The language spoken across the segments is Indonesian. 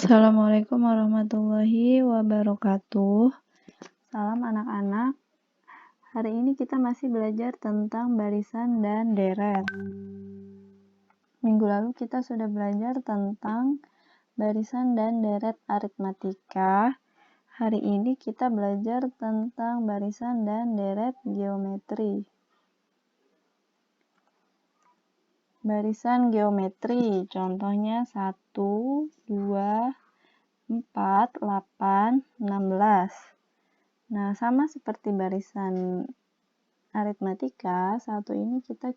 Assalamualaikum warahmatullahi wabarakatuh. Salam anak-anak. Hari ini kita masih belajar tentang barisan dan deret. Minggu lalu kita sudah belajar tentang barisan dan deret aritmatika. Hari ini kita belajar tentang barisan dan deret geometri. Barisan geometri, contohnya 1, 2, 4, 8, 16. Nah, sama seperti barisan aritmatika, 1 ini kita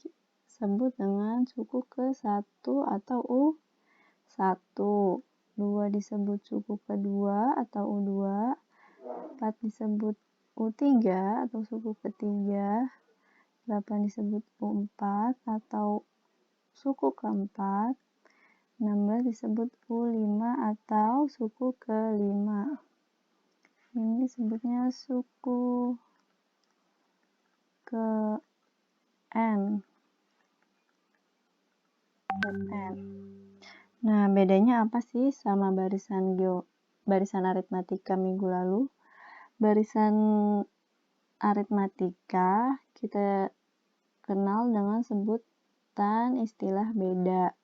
sebut dengan suku ke-1 atau U1. 2 disebut suku ke-2 atau U2. 4 disebut U3 atau suku ke-3. 8 disebut U4 atau suku ke-4. 16 disebut U5 atau suku ke-5. Ini disebutnya suku ke-n. Nah, bedanya apa sih sama barisan aritmatika minggu lalu? Barisan aritmatika kita kenal dengan sebutan istilah beda.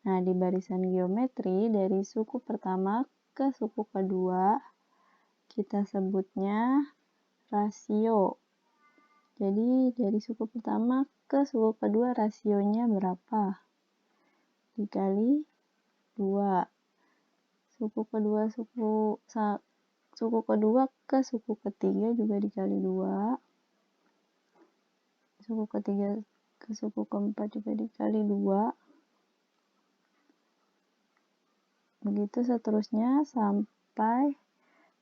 Nah, di barisan geometri dari suku pertama ke suku kedua kita sebutnya rasio. Jadi dari suku pertama ke suku kedua rasionya berapa? Dikali 2. Suku kedua ke suku ketiga juga dikali 2. Suku ketiga ke suku keempat juga dikali 2. Begitu seterusnya sampai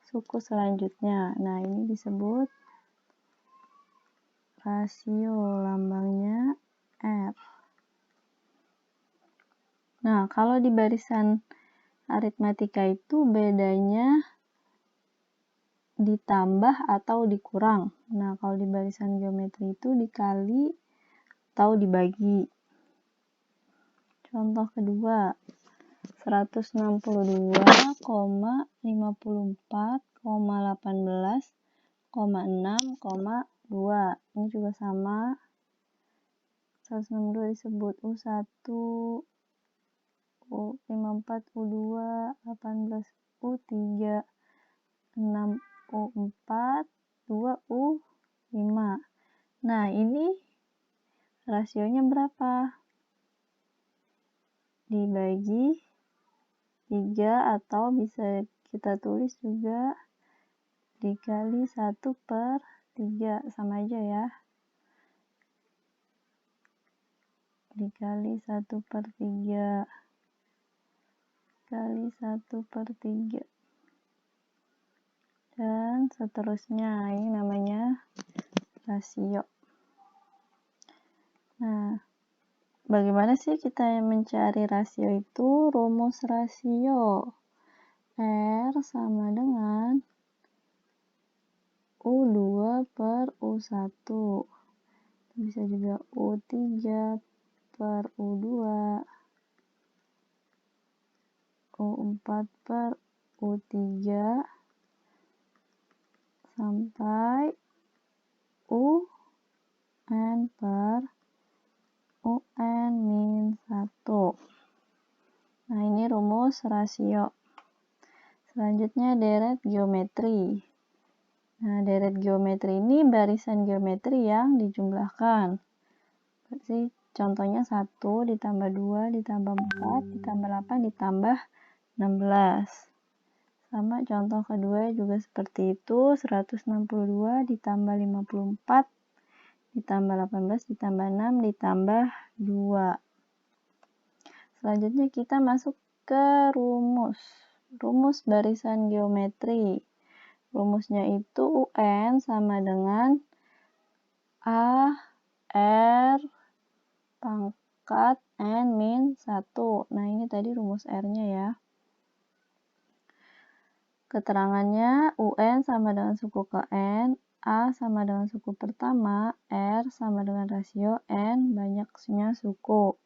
suku selanjutnya. Nah, ini disebut rasio, lambangnya R. Nah, kalau di barisan aritmatika itu bedanya ditambah atau dikurang. Nah, kalau di barisan geometri itu dikali atau dibagi. Contoh kedua, 162,54,18,6,2. Ini juga sama. 162 disebut U1, U54, U2, 18, U3, 6, U4, 2, U5. Nah, ini rasionya berapa? Dibagi 3 atau bisa kita tulis juga dikali 1/3. Sama aja ya. Dikali 1/3. Kali 1/3. Dan seterusnya. Ini namanya rasio. Nah, bagaimana sih kita mencari rasio itu? Rumus rasio. R sama dengan U2 per U1. Bisa juga U3 per U2. U4 per U3 sampai UN per UN-1. Nah, ini rumus rasio. Selanjutnya deret geometri. Nah, deret geometri ini barisan geometri yang dijumlahkan. Berarti contohnya 1 ditambah 2 ditambah 4 ditambah 8 ditambah 16. Sama contoh kedua juga seperti itu, 162 ditambah 54 ditambah 18 ditambah 6 ditambah 2. Selanjutnya kita masuk ke rumus barisan geometri. Rumusnya itu UN sama dengan A R pangkat N-1. Nah, ini tadi rumus R-nya ya. Keterangannya UN sama dengan suku ke N, A sama dengan suku pertama, R sama dengan rasio N banyaknya suku.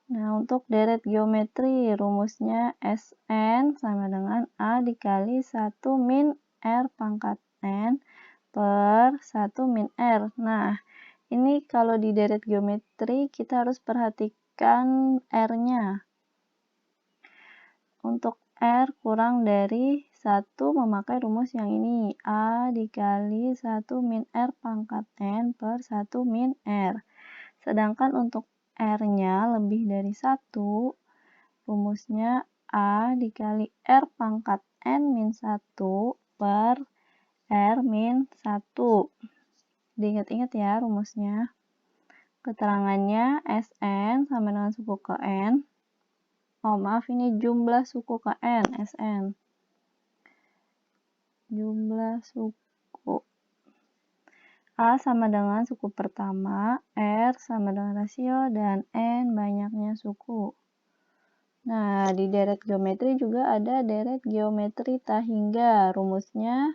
Nah, untuk deret geometri, rumusnya Sn sama dengan A dikali 1 min R pangkat N per 1 min R. Nah, ini kalau di deret geometri, kita harus perhatikan R-nya. Untuk R kurang dari 1 memakai rumus yang ini. A dikali 1 min R pangkat N per 1 min R. Sedangkan untuk R-nya lebih dari 1, rumusnya A dikali R pangkat N min 1 per R min 1. Diingat-ingat ya rumusnya. Keterangannya Sn sama dengan suku ke N. Oh maaf, ini jumlah suku ke N, Sn. Jumlah suku. A sama dengan suku pertama, R sama dengan rasio, dan N banyaknya suku. Nah, di deret geometri juga ada deret geometri tahingga. Rumusnya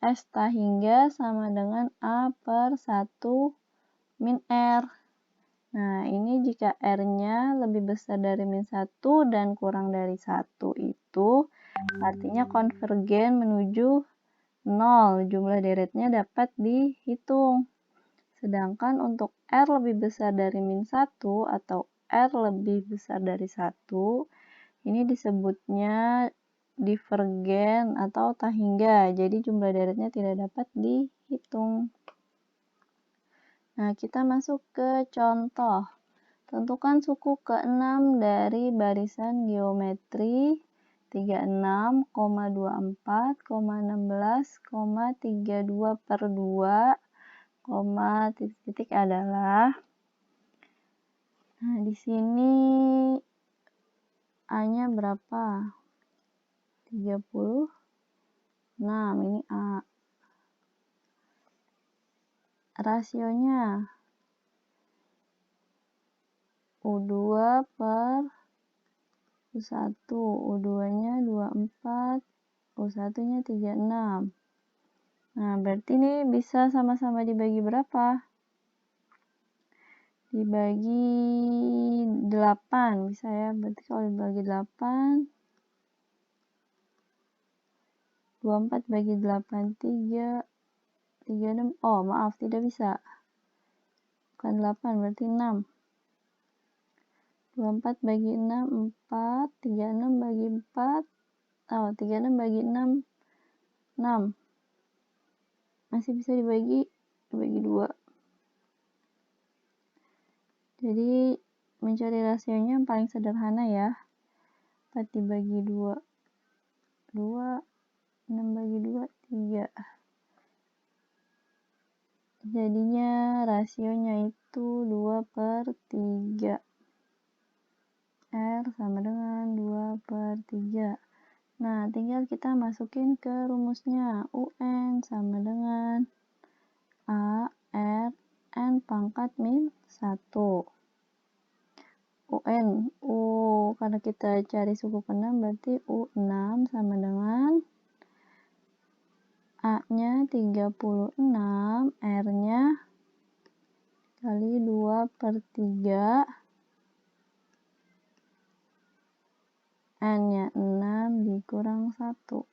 S tahingga sama dengan A per 1 min R. Nah, ini jika R-nya lebih besar dari min 1 dan kurang dari 1 itu artinya konvergen menuju 0. Jumlah deretnya dapat dihitung. Sedangkan untuk R lebih besar dari min 1 atau R lebih besar dari 1, ini disebutnya divergen atau tahingga. Jadi jumlah deretnya tidak dapat dihitung. Nah, kita masuk ke contoh. Tentukan suku ke-6 dari barisan geometri 36,24,16,32 per 2, titik-titik adalah. Nah, di sini A-nya berapa? 36, ini A. Rasionya U2 per U1, U2-nya 24, U1-nya 36. Nah, berarti ini bisa sama-sama dibagi berapa? Dibagi 8, bisa ya. Berarti kalau dibagi 8, 24 bagi 8, 3, 36. Oh, maaf, tidak bisa. Bukan 8, berarti 6. 24 bagi 6, 4. 36 bagi 4. Oh, 36 bagi 6, 6. Masih bisa dibagi 2. Jadi, mencari rasionya yang paling sederhana ya. 4 dibagi 2, 2. 6 bagi 2, 3. Jadinya rasionya itu 2 per 3. R sama dengan 2 per 3. Nah, tinggal kita masukin ke rumusnya. UN sama dengan A, R, N pangkat min 1. UN, karena kita cari suku ke-6 berarti U6 sama dengan A-nya 36, R-nya kali 2 per 3, N-nya 6 dikurang 1.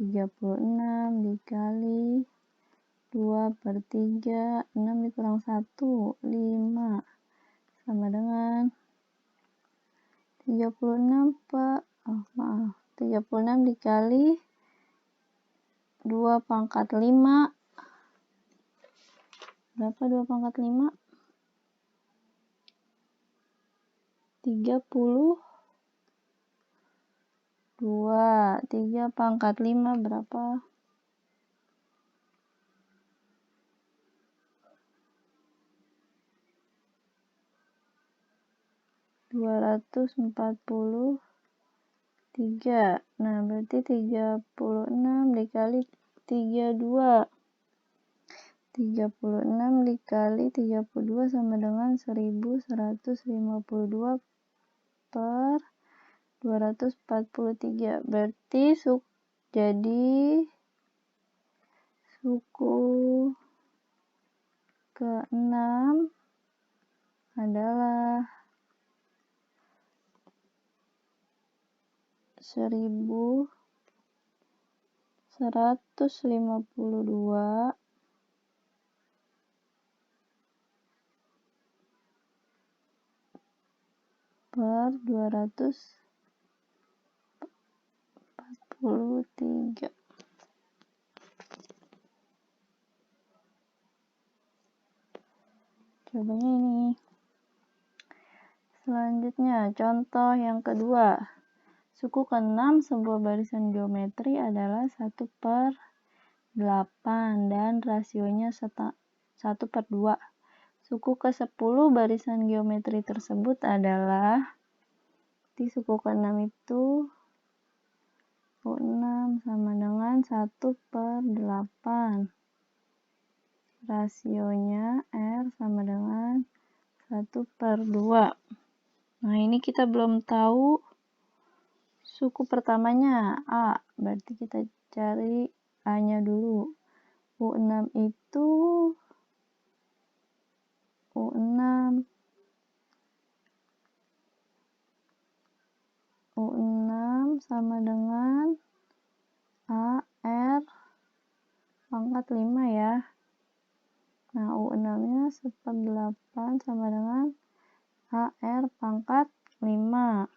36 dikali 2 per 3, 6 dikurang 1, 5. Sama dengan 36 36 dikali 2 pangkat 5. Berapa 2 pangkat 5? 32. 3 pangkat 5 berapa? 243. Nah, berarti 36 dikali 32. 36 dikali 32 sama dengan 1152 per 243. Berarti jadi suku ke-6 adalah 1152 per 243. Jawabannya ini. Selanjutnya, contoh yang kedua. Suku ke-6 sebuah barisan geometri adalah 1/8 dan rasionya 1/2. Suku ke-10 barisan geometri tersebut adalah, di suku ke-6 itu U6 sama dengan 1/8. Rasionya R sama dengan 1/2. Nah, ini kita belum tahu suku pertamanya A, berarti kita cari A-nya dulu. U6 itu U6 sama dengan AR pangkat 5 ya. Nah, U6-nya 1/8 sama dengan AR pangkat 5.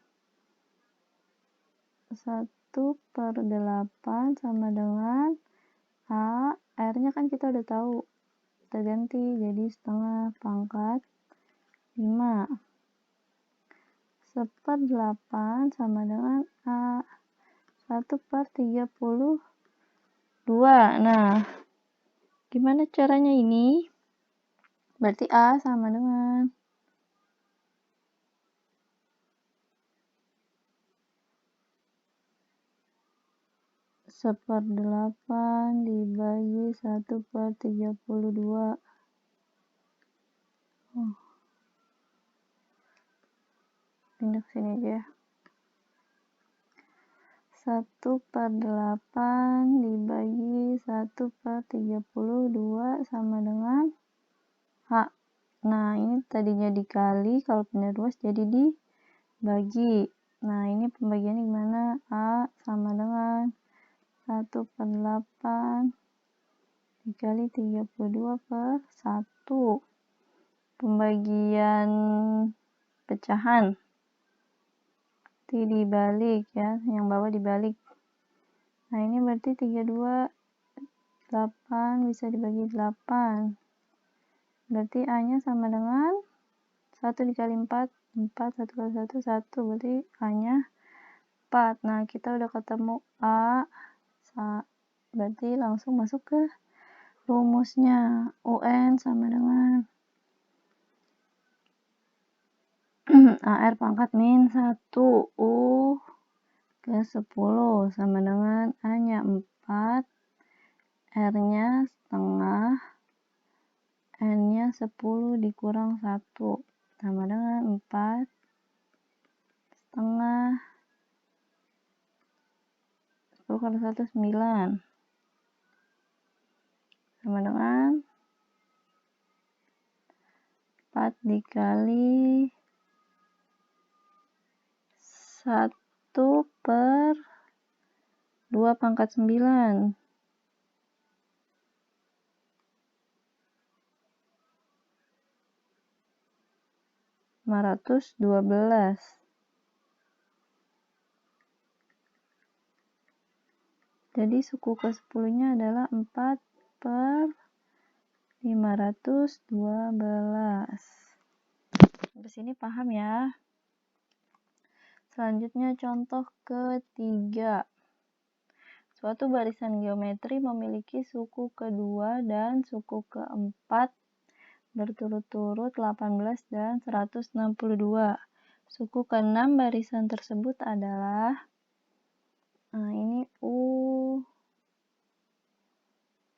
1/8 sama dengan A, R-nya kan kita udah tahu, kita ganti jadi setengah pangkat 5. 1/8 sama dengan A, 1/32. Nah, gimana caranya ini? Berarti A sama dengan 1/8 dibagi 1/32. Pindah ke sini aja. 1/8 dibagi 1/32 sama dengan H. Nah, ini tadinya dikali, kalau pindah ruas jadi dibagi. Nah, ini pembagiannya gimana? A sama dengan 1/8 dikali 32/1. Pembagian pecahan. Nanti dibalik ya, yang bawah dibalik. Nah, ini berarti 32, 8 bisa dibagi 8. Berarti A-nya sama dengan 1 dikali 4, 4, 1 kali 1, 1. Berarti A-nya 4. Nah, kita udah ketemu A. Berarti langsung masuk ke rumusnya. UN sama dengan AR pangkat min 1. U ke 10 sama dengan A-nya 4. R-nya setengah. N-nya 10 dikurang 1. Sama dengan 4 setengah. 10 kali 1, 9. Sama dengan 4 dikali 1/2 pangkat 9. 512. Jadi suku ke-10-nya adalah 4/512. Sampai sini paham ya? Selanjutnya contoh ketiga. Suatu barisan geometri memiliki suku kedua dan suku keempat berturut-turut 18 dan 162. Suku ke-6 barisan tersebut adalah, nah ini U.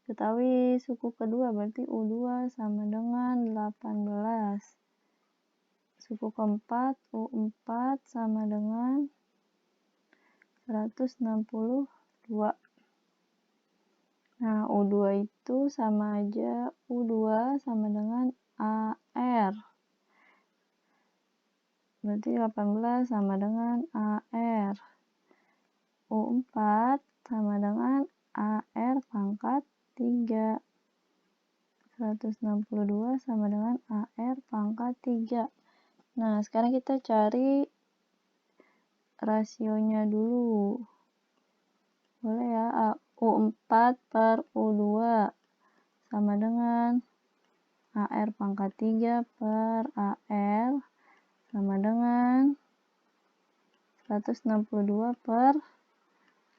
Ketahui suku kedua berarti U2 sama dengan 18. Suku keempat U4 sama dengan 162. Nah, U2 itu sama aja U2 sama dengan AR. Berarti 18 sama dengan AR. 162 sama dengan AR pangkat 3. Nah, sekarang kita cari rasionya dulu. Boleh ya, U4 per U2 sama dengan AR pangkat 3 per AR sama dengan 162 per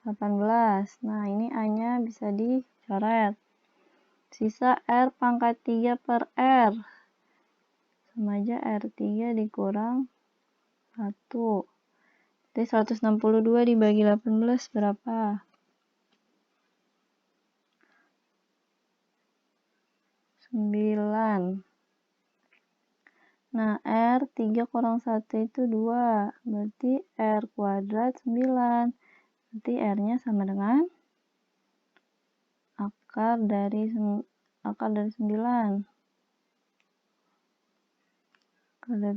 18. Nah, ini A-nya bisa dicoret. Sisa R pangkat 3 per R. Sama aja R3 dikurang 1. Jadi 162 dibagi 18 berapa? 9. Nah, R3 kurang 1 itu 2. Berarti R kuadrat 9. Berarti R-nya sama dengan akar dari 9. Akar dari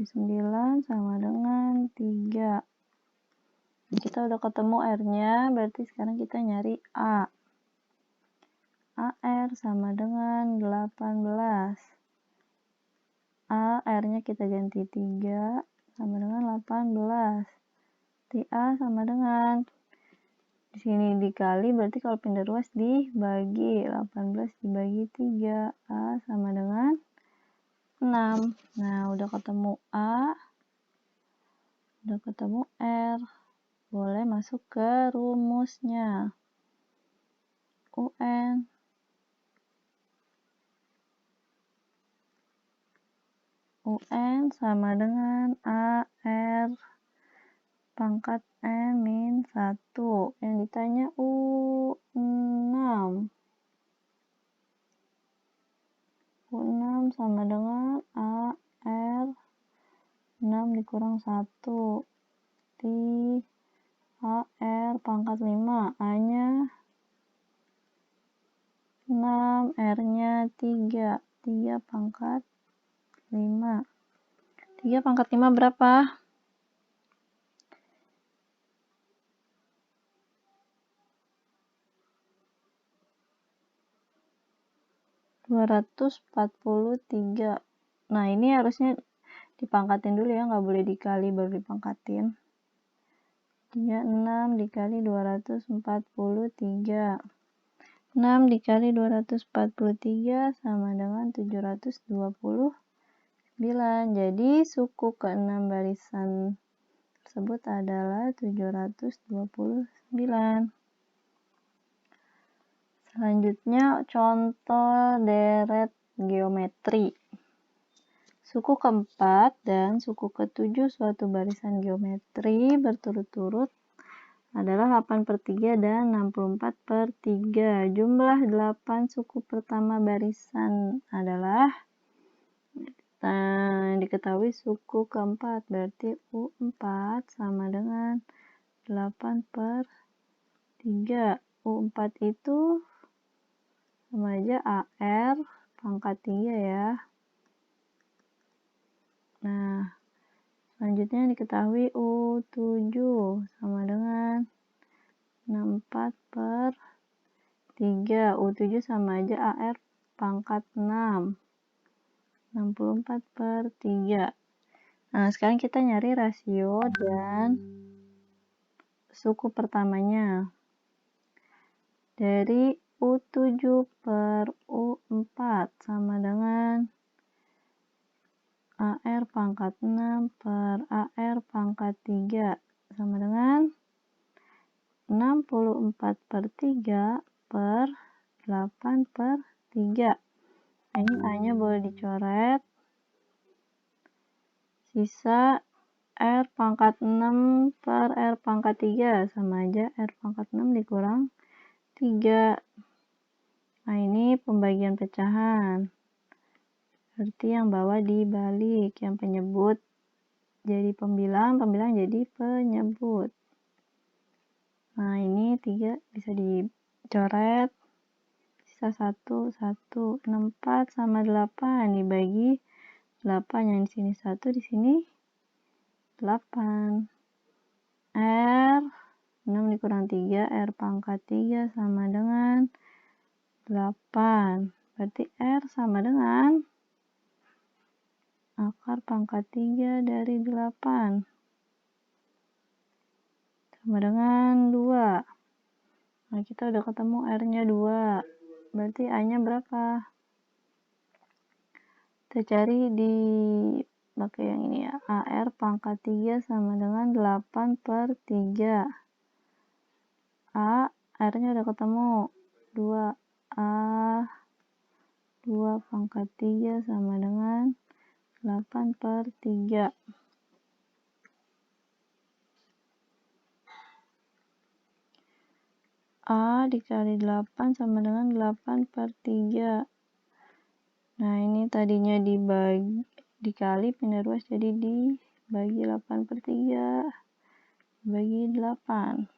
9 sama dengan 3. Kita udah ketemu R-nya, berarti sekarang kita nyari A. AR sama dengan 18. A, R-nya kita ganti 3, sama dengan 18. Di A sama dengan, di sini dikali, berarti kalau pindah ruas dibagi. 18 dibagi 3. A sama dengan 6. Nah, udah ketemu A, udah ketemu R. Boleh masuk ke rumusnya. UN sama dengan AR pangkat N min 1. Yang ditanya U6. U6 sama dengan AR 6 dikurang 1. Di AR pangkat 5. A-nya 6, R-nya 3. 3 pangkat 5. 3 pangkat 5 berapa? 243. Nah, ini harusnya dipangkatin dulu ya, nggak boleh dikali baru dipangkatin. 6 dikali 243. 6 dikali 243 sama dengan 729. Jadi suku ke-6 barisan tersebut adalah 729. Selanjutnya contoh deret geometri. Suku keempat dan suku ke-7 suatu barisan geometri berturut-turut adalah 8/3 dan 64/3. Jumlah 8 suku pertama barisan adalah, diketahui suku keempat, berarti U4 sama dengan 8/3. U4 itu sama aja AR pangkat 3 ya. Nah, selanjutnya diketahui U7 sama dengan 64/3. U7 sama aja AR pangkat 6. 64/3. Nah, sekarang kita nyari rasio dan suku pertamanya. Dari U7 per U4 sama dengan AR pangkat 6 per AR pangkat 3 sama dengan 64/3 per 8/3. Ini A-nya boleh dicoret. Sisa R pangkat 6 per R pangkat 3 sama aja R pangkat 6 dikurang 3. Nah, ini pembagian pecahan. Berarti yang bawah dibalik, yang penyebut jadi pembilang, pembilang jadi penyebut. Nah, ini 3 bisa dicoret. Sisa 1, 64 sama 8 dibagi 8, yang di sini 1, di sini 8. R 6 dikurang 3, R pangkat 3 sama dengan 8. Berarti R sama dengan akar pangkat 3 dari 8. Sama dengan 2. Nah, kita udah ketemu R-nya 2. Berarti A-nya berapa? Kita cari di pakai yang ini ya. AR pangkat 3 sama dengan 8/3. A, R-nya udah ketemu. 2. A 2 pangkat 3 sama dengan 8/3. A dikali 8 sama dengan 8/3. Nah, ini tadinya dikali pindah ruas jadi dibagi 8/3. Bagi 8.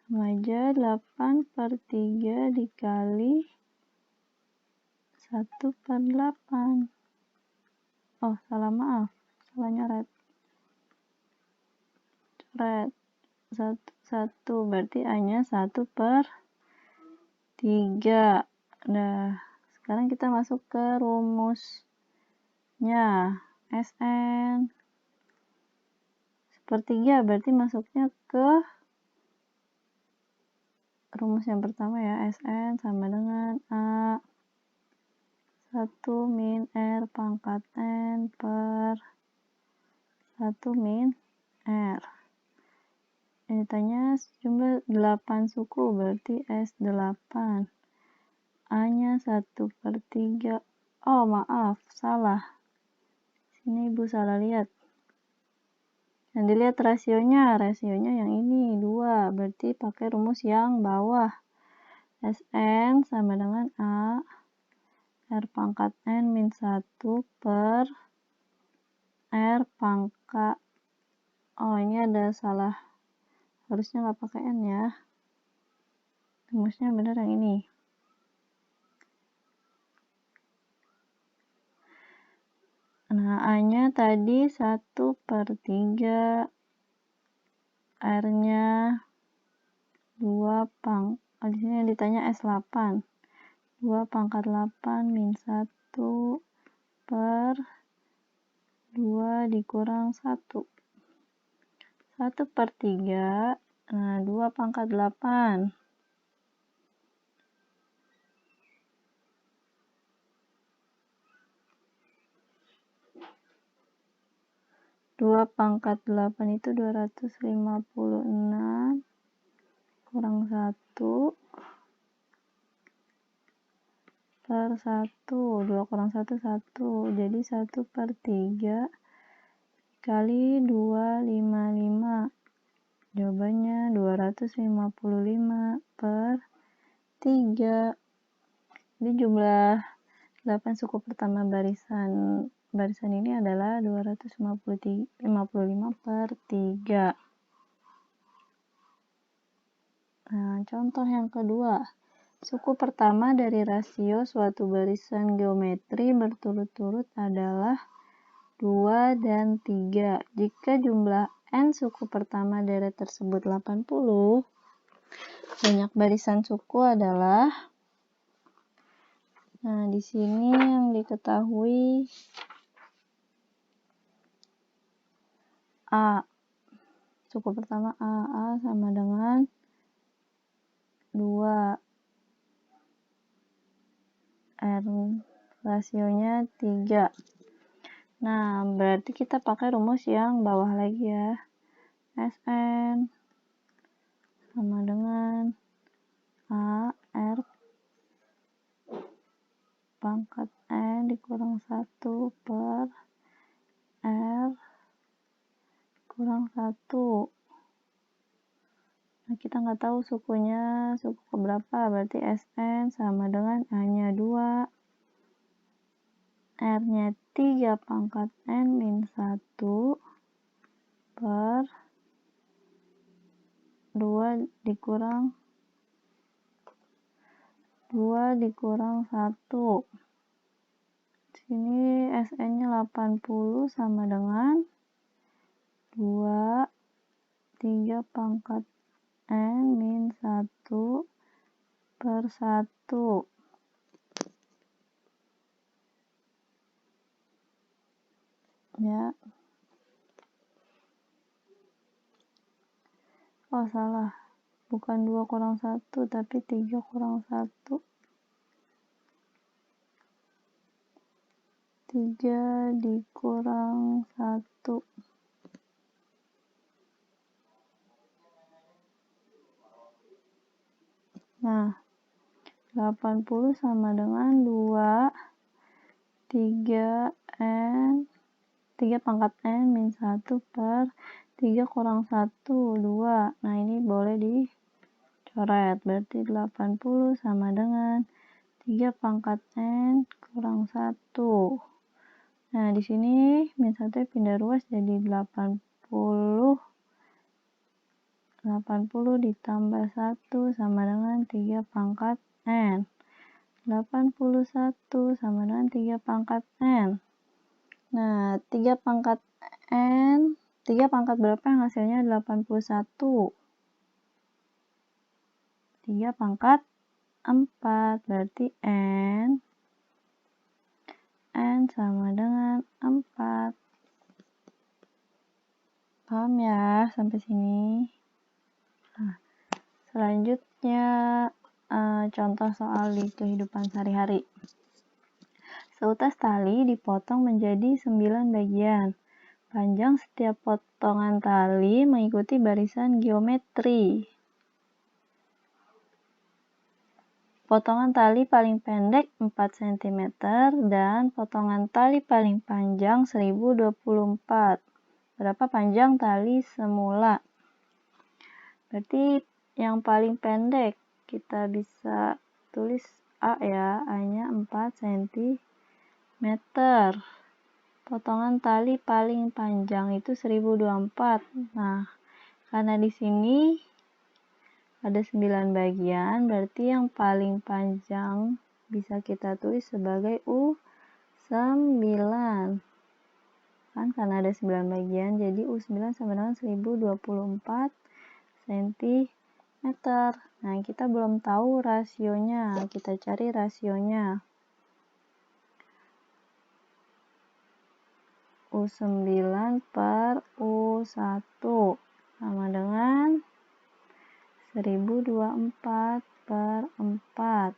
Sama aja 8/3 dikali 1/8. Oh, maaf. Salah nyoret. Coret. 1, berarti A-nya 1/3. Nah, sekarang kita masuk ke rumusnya. Sn sepertiga berarti masuknya ke rumus yang pertama ya. Sn sama dengan A 1 min R pangkat N per 1 min R. Ini tanya jumlah 8 suku, berarti S8. A-nya 1/3. Oh, maaf, salah. Sini Ibu salah lihat. Yang dilihat rasionya yang ini, 2. Berarti pakai rumus yang bawah. Sn sama dengan A R pangkat N min 1 per R pangkat. Oh, ini ada salah. Harusnya nggak pakai N ya. Rumusnya benar yang ini. Nah, A-nya tadi 1/3. R-nya 2 di sini yang ditanya S8. 2 pangkat 8 min 1 per 2 dikurang 1. 1/3. Nah, 2 pangkat 8. 2 pangkat 8 itu 256 kurang 1 per 1. 2 kurang 1, 1. Jadi 1/3 kali 255. Jawabannya 255/3. Jadi jumlah 8 suku pertama barisan ini adalah 255/3. Nah, contoh yang kedua. Suku pertama dari rasio suatu barisan geometri berturut-turut adalah 2 dan 3. Jika jumlah N suku pertama dari tersebut 80, banyak barisan suku adalah. Nah, di sini yang diketahui A. Suku pertama A sama dengan 2. R rasionya 3. Nah, berarti kita pakai rumus yang bawah lagi ya. Sn sama dengan A R pangkat N dikurang 1 per R kurang 1. Nah, kita nggak tahu sukunya suku keberapa, berarti Sn sama dengan A-nya 2, R-nya 3 pangkat N min 1 per 2 dikurang 1. Sini Sn-nya 80 sama dengan 2 3 pangkat N min 1 per 1. ya. Oh, salah. Bukan 2 kurang 1, tapi 3 kurang 1. 3 dikurang 1. Nah, 80 sama dengan 2, 3 pangkat N min 1 per 3 kurang 1, 2. Nah, ini boleh dicoret. Berarti 80 sama dengan 3 pangkat N kurang 1. Nah, di sini min 1 pindah ruas jadi 80 ditambah 1 sama dengan 3 pangkat N. 81 sama dengan 3 pangkat N. Nah, 3 pangkat N, 3 pangkat berapa yang hasilnya 81? 3 pangkat 4, berarti N sama dengan 4. Paham ya sampai sini? Nah, selanjutnya contoh soal di kehidupan sehari-hari. Seutas tali dipotong menjadi 9 bagian. Panjang setiap potongan tali mengikuti barisan geometri. Potongan tali paling pendek 4 cm dan potongan tali paling panjang 1024. Berapa panjang tali semula? Berarti yang paling pendek kita bisa tulis A ya, A-nya 4 cm. Potongan tali paling panjang itu 1024. Nah, karena di sini ada 9 bagian, berarti yang paling panjang bisa kita tulis sebagai U9. Kan karena ada 9 bagian, jadi U9 sama dengan 1024 cm. Nah, kita belum tahu rasionya. Kita cari rasionya. U9 per U1 sama dengan 1024 per 4.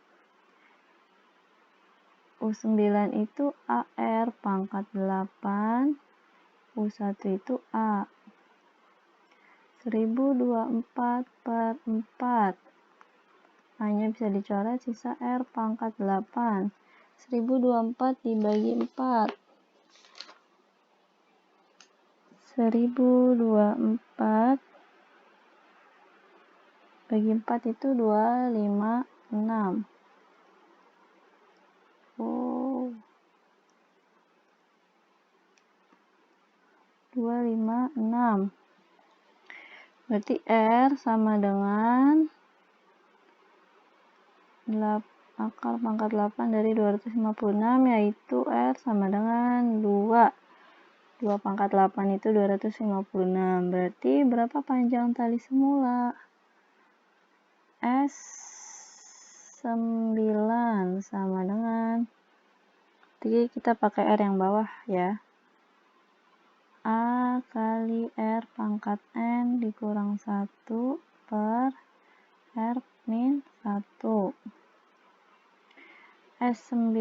U9 itu AR pangkat 8. U1 itu A. 1024 per 4. A-nya bisa dicoret, sisa R pangkat 8. 1024 dibagi 4. 1024 bagi 4 itu 256. Oh. 256. Berarti R sama dengan akar pangkat 8 dari 256, yaitu R sama dengan 2. 2 pangkat 8 itu 256. Berarti berapa panjang tali semula? S9 sama dengan, jadi kita pakai R yang bawah ya. A kali R pangkat N dikurang 1 per R min 1. S9,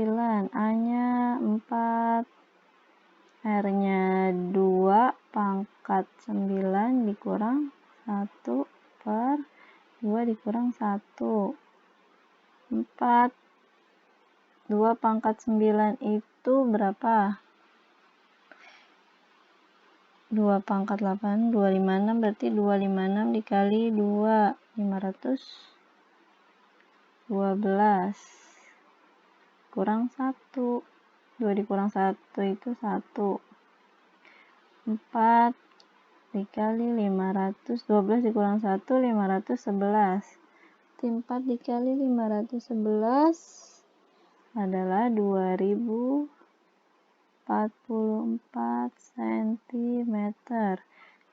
A-nya 4, R-nya 2 pangkat 9 dikurang 1 per 2 dikurang 1. 4. 2 pangkat 9 itu berapa? 2 pangkat 8, 256, berarti 256 dikali 2, 512. Kurang 1. 2 dikurang 1 itu 1. 4 dikali 500, 12 dikurang 1, 511. 4 dikali 511 adalah 2044 cm.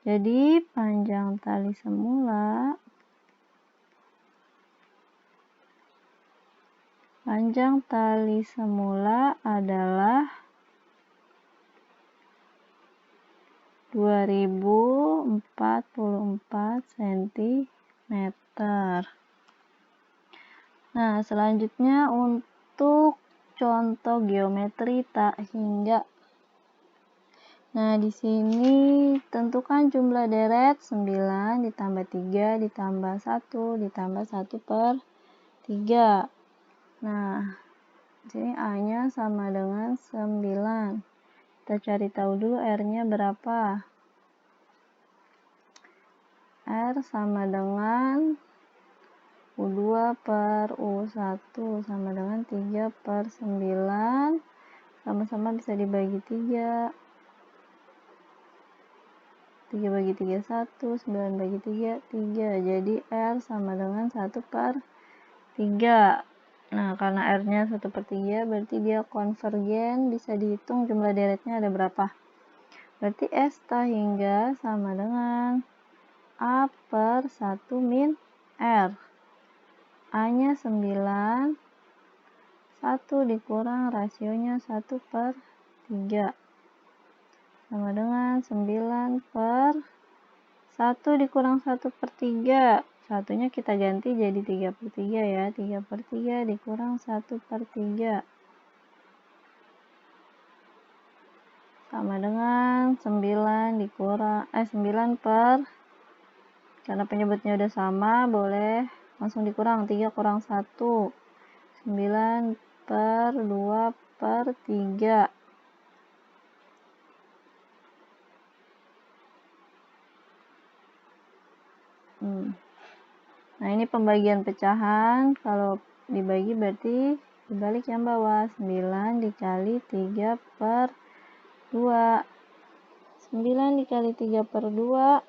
Jadi panjang tali semula adalah 2044 cm. Nah, selanjutnya untuk contoh geometri tak hingga. Nah, di sini tentukan jumlah deret 9 ditambah 3 ditambah 1 ditambah 1/3. Nah, di sini A-nya sama dengan 9. Kita cari tahu dulu R-nya berapa. R sama dengan U2/U1 sama dengan 3/9. Sama-sama bisa dibagi 3. 3 bagi 3 1, 9 bagi 3 3. Jadi R sama dengan 1/3. Nah, karena R-nya 1/3 berarti dia konvergen, bisa dihitung jumlah deretnya ada berapa. Berarti S tak hingga sama dengan A/1 min R. A-nya 9, 1 dikurang rasionya 1/3. Sama dengan 9/1 dikurang 1/3. Satunya kita ganti jadi 3/3 ya. 3/3 dikurang 1/3. Sama dengan 9 dikurang 9 per, karena penyebutnya udah sama, boleh langsung dikurang. 3 kurang 1. 9/2/3. Nah, ini pembagian pecahan. Kalau dibagi berarti dibalik yang bawah. 9 dikali 3/2. 9 dikali 3/2.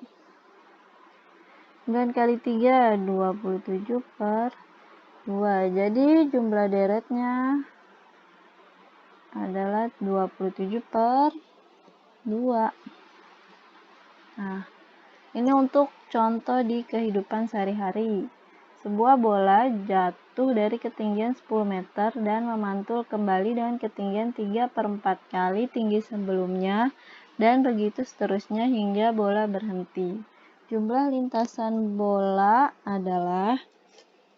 9 kali 3, 27/2. Jadi jumlah deretnya adalah 27/2. Nah, ini untuk contoh di kehidupan sehari-hari. Sebuah bola jatuh dari ketinggian 10 meter dan memantul kembali dengan ketinggian 3/4 kali tinggi sebelumnya, dan begitu seterusnya hingga bola berhenti. Jumlah lintasan bola adalah,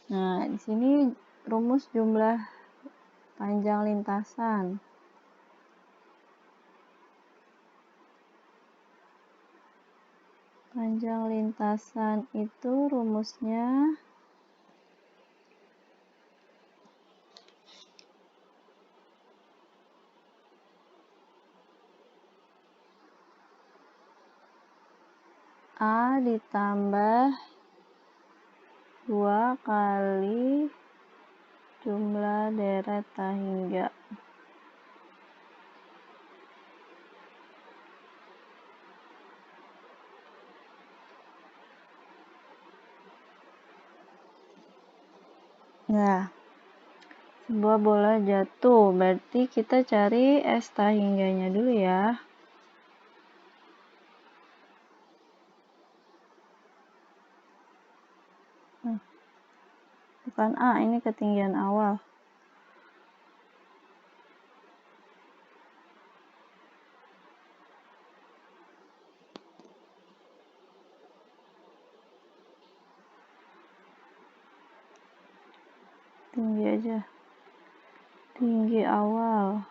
nah di sini rumus jumlah panjang lintasan. Panjang lintasan itu rumusnya A ditambah 2 kali jumlah deret tak hingga. Nah, sebuah bola jatuh, berarti kita cari S tak hingganya dulu ya. Bukan A, ini ketinggian awal. Tinggi aja. Tinggi awal.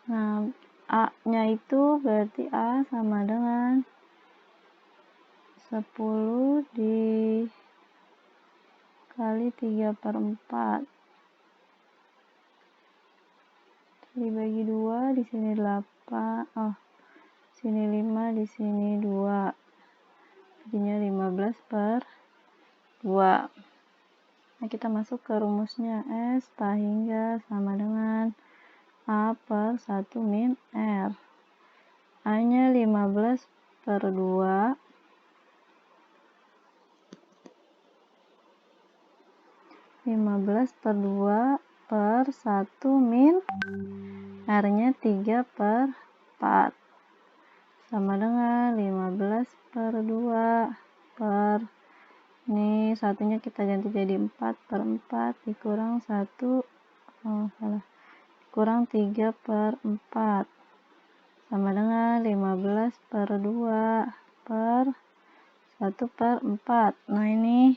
Nah, A-nya itu berarti A sama dengan 10 dikali 3/4. Dibagi 2, di sini 8. Sini 5, di sini 2. Jadinya 15/2. Nah, kita masuk ke rumusnya. S tak hingga sama dengan A/1 min R. A-nya 15/2. 15/2 per 1 min R-nya 3/4. Sama dengan 15/2 per, ini satunya kita ganti jadi 4/4 dikurang 1, kurang 3/4. sama dengan 15 per 2 per 1 per 4. Nah, ini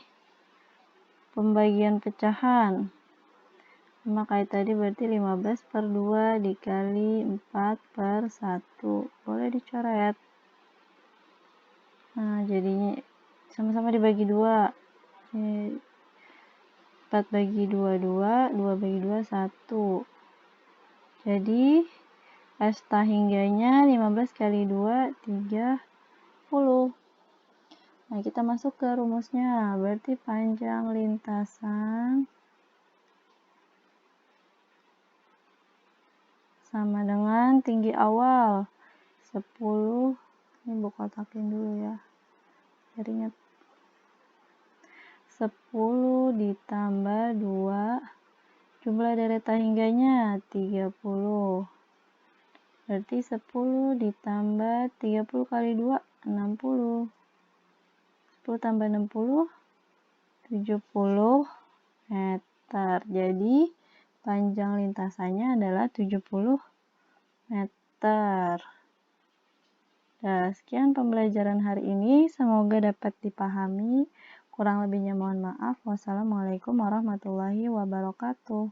pembagian pecahan. Sama kayak tadi berarti 15 per 2 dikali 4 per 1. Boleh dicoret. Nah, jadinya sama-sama dibagi 2. 4 bagi 2, 2. 2 bagi 2, 1. Jadi, asta hingganya 15 kali 2, 30. Nah, kita masuk ke rumusnya. Berarti panjang lintasan sama dengan tinggi awal 10. Ini buku kotakin dulu ya, biar ingat. 10 ditambah 2, jumlah dari hingganya 30. Berarti 10 ditambah 30 kali 2, 60. 10 tambah 60, 70 meter. Jadi, panjang lintasannya adalah 70 meter. Nah, sekian pembelajaran hari ini. Semoga dapat dipahami. Kurang lebihnya mohon maaf. Wassalamualaikum warahmatullahi wabarakatuh.